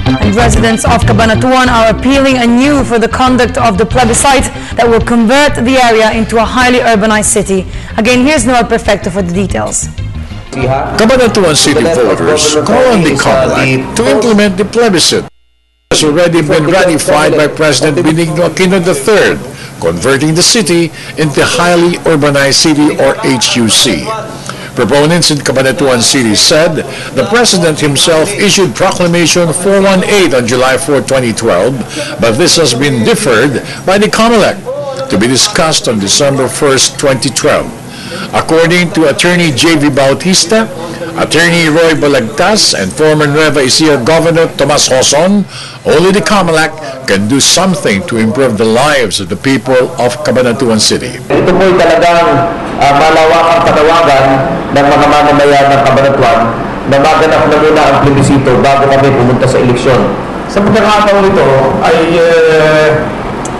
And residents of Cabanatuan are appealing anew for the conduct of the plebiscite that will convert the area into a highly urbanized city. Again, here's Noel Perfecto for the details. Cabanatuan City voters call on the COMELEC to implement the plebiscite. It has already been ratified by President Benigno Aquino III, converting the city into a highly urbanized city, or HUC. Proponents in Cabanatuan City said the President himself issued Proclamation 418 on July 4, 2012, but this has been deferred by the COMELEC to be discussed on December 1, 2012. According to Attorney J.V. Bautista, Attorney Roy Balagtas, and former Nueva Ecija Governor Tomas Joson, only the COMELEC can do something to improve the lives of the people of Cabanatuan City. Ito po'y talagang malawakang panawagan ng mga mamamayan ng Cabanatuan na maganap na muna ang plebisito bago kami pumunta sa eleksyon. Sa pagkakataon nito ay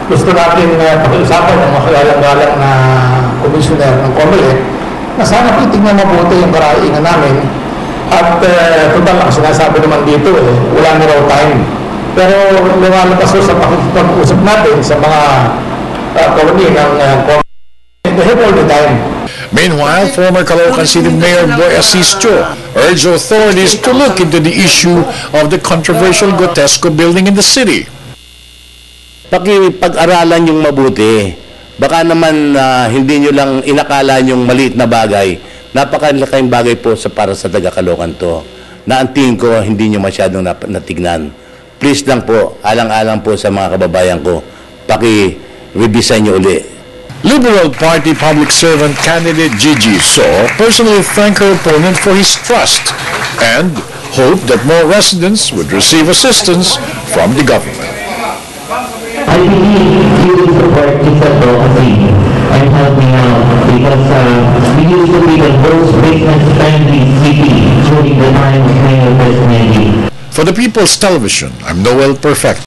gusto natin pakiusapan ng makagalang-galang na komisyoner ng COMELEC na sana itignan mabuti yung karaingan namin at total ang sinasabi naman dito wala na raw time. Pero lumalabas sa pakikipag-usap natin sa mga kawani ng COMELEC. They have all the time. Meanwhile, former Caloocan City Mayor Boy Asistio urged authorities to look into the issue of the controversial Gotesco building in the city. Pakipag-aralan yung mabuti. Baka naman hindi nyo lang inakala yung maliit na bagay. Napakalaking bagay po para sa taga-Caloocan to. Na ang tingin ko hindi nyo masyadong natignan. Please lang po, alang-alang po sa mga kababayan ko, paki-revisan nyo uli. Liberal Party public servant candidate Gigi So personally thanked her opponent for his trust and hoped that more residents would receive assistance from the government. I believe you will support this advocacy and help me out because we used to be the most business-friendly city during the time of Mayor Personelli. For the People's Television, I'm Noel Perfecto.